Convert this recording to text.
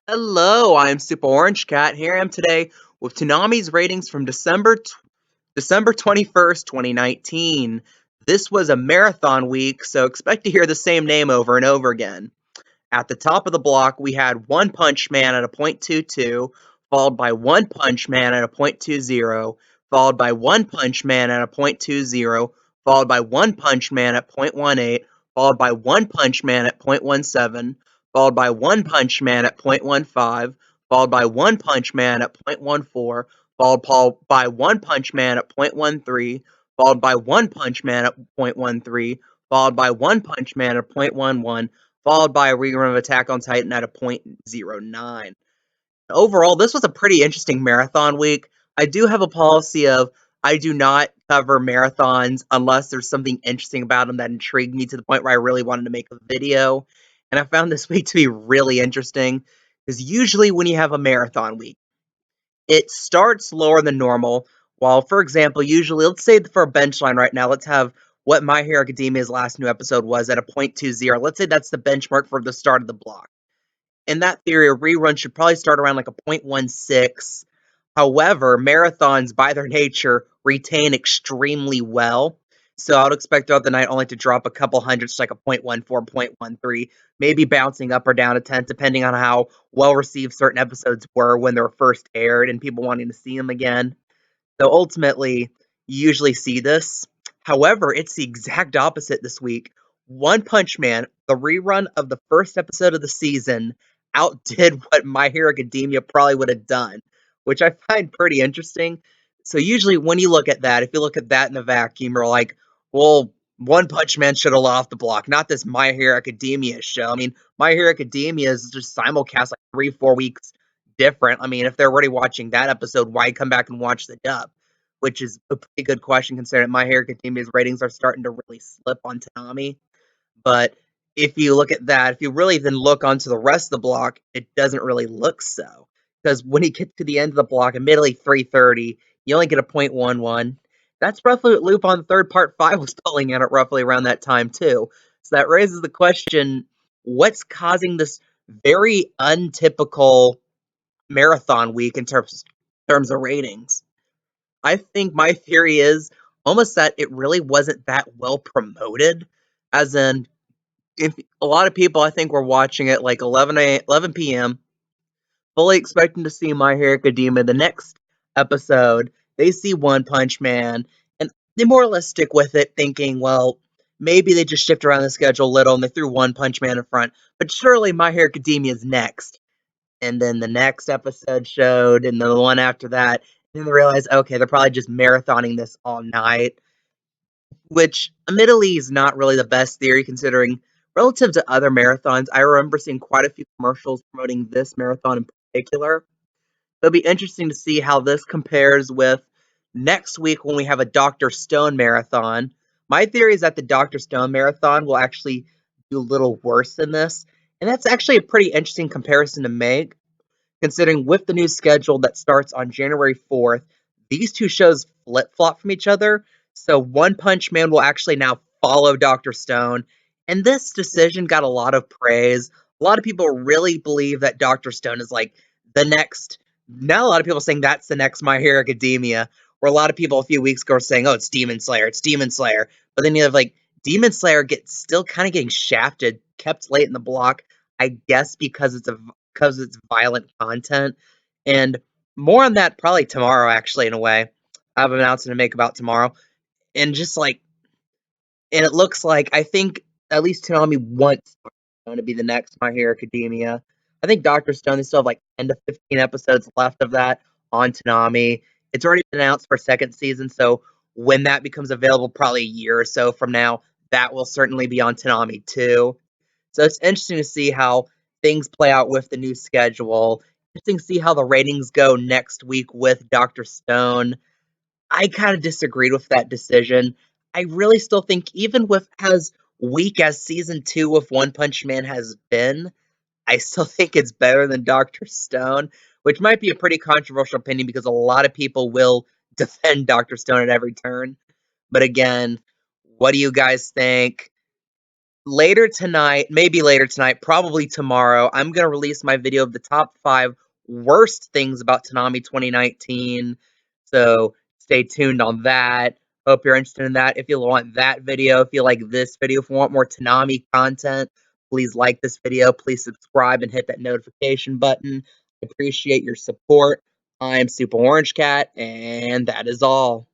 Hello, I'm Super Orange Cat. Here I am today with Toonami's ratings from December 21st, 2019. This was a marathon week, so expect to hear the same name over and over again. At the top of the block, we had One Punch Man at a .22, followed by One Punch Man at a .20, followed by One Punch Man at a .20, followed by One Punch Man at .18, followed by One Punch Man at .17, followed by One Punch Man at .15, followed by One Punch Man at .14, followed by One Punch Man at .13, followed by One Punch Man at .13, followed by One Punch Man at .11, followed by a rerun of Attack on Titan at a .09. Overall, this was a pretty interesting marathon week. I do have a policy of I do not cover marathons unless there's something interesting about them that intrigued me to the point where I really wanted to make a video. And I found this week to be really interesting because usually when you have a marathon week, it starts lower than normal. While, for example, usually, let's say for a bench line right now, let's have what My Hero Academia's last new episode was at a .20. Let's say that's the benchmark for the start of the block. In that theory, a rerun should probably start around like a .16. However, marathons, by their nature, retain extremely well. So I would expect throughout the night only to drop a couple hundreds, like a .14, .13, maybe bouncing up or down a tenth, depending on how well received certain episodes were when they were first aired and people wanting to see them again. So ultimately, you usually see this. However, it's the exact opposite this week. One Punch Man, the rerun of the first episode of the season, outdid what My Hero Academia probably would have done, which I find pretty interesting. So usually when you look at that, if you look at that in a vacuum, you're like, well, One Punch Man should have let off the block, not this My Hero Academia show. I mean, My Hero Academia is just simulcast like 3, 4 weeks different. I mean, if they're already watching that episode, why come back and watch the dub? Which is a pretty good question considering My Hero Academia's ratings are starting to really slip on Toonami. But if you look at that, if you really then look onto the rest of the block, it doesn't really look so. Because when you get to the end of the block, admittedly 330, you only get a .11. That's roughly what Loop on Third Part 5 was pulling in at roughly around that time, too. So that raises the question, what's causing this very untypical marathon week in terms of ratings? I think my theory is almost that it really wasn't that well promoted. As in, if a lot of people I think were watching it like 11 p.m., fully expecting to see My Hero Academia the next episode. They see One Punch Man, and they more or less stick with it, thinking, well, maybe they just shift around the schedule a little and they threw One Punch Man in front. But surely My Hero Academia is next. And then the next episode showed, and then the one after that. And then they realized, okay, they're probably just marathoning this all night, which admittedly is not really the best theory considering relative to other marathons. I remember seeing quite a few commercials promoting this marathon in particular. It'll be interesting to see how this compares with next week when we have a Dr. Stone marathon. My theory is that the Dr. Stone marathon will actually do a little worse than this. And that's actually a pretty interesting comparison to make, considering with the new schedule that starts on January 4th, these two shows flip flop from each other. So One Punch Man will actually now follow Dr. Stone. And this decision got a lot of praise. A lot of people really believe that Dr. Stone is like the next. Now, a lot of people saying that's the next My Hero Academia, where a lot of people a few weeks ago were saying, oh, it's Demon Slayer, it's Demon Slayer. But then you have like Demon Slayer gets still kind of getting shafted, kept late in the block, I guess because it's violent content. And more on that probably tomorrow, actually, in a way. I have an announcement to make about tomorrow. And just like, and it looks like, I think at least Toonami wants Stone to be the next My Hero Academia. I think Dr. Stone, they still have like 10 to 15 episodes left of that on Toonami. It's already been announced for second season, so when that becomes available, probably a year or so from now, that will certainly be on Toonami too. So it's interesting to see how things play out with the new schedule. Interesting to see how the ratings go next week with Dr. Stone. I kind of disagreed with that decision. I really still think, even with as weak as season 2 of One Punch Man has been, I still think it's better than Dr. Stone, which might be a pretty controversial opinion because a lot of people will defend Dr. Stone at every turn. But again, what do you guys think? later tonight, maybe later tonight, probably tomorrow, I'm going to release my video of the top 5 worst things about Toonami 2019. So stay tuned on that. Hope you're interested in that. If you want that video, if you like this video, if you want more Toonami content, please like this video. Please subscribe and hit that notification button. I appreciate your support. I'm Super Orange Cat, and that is all.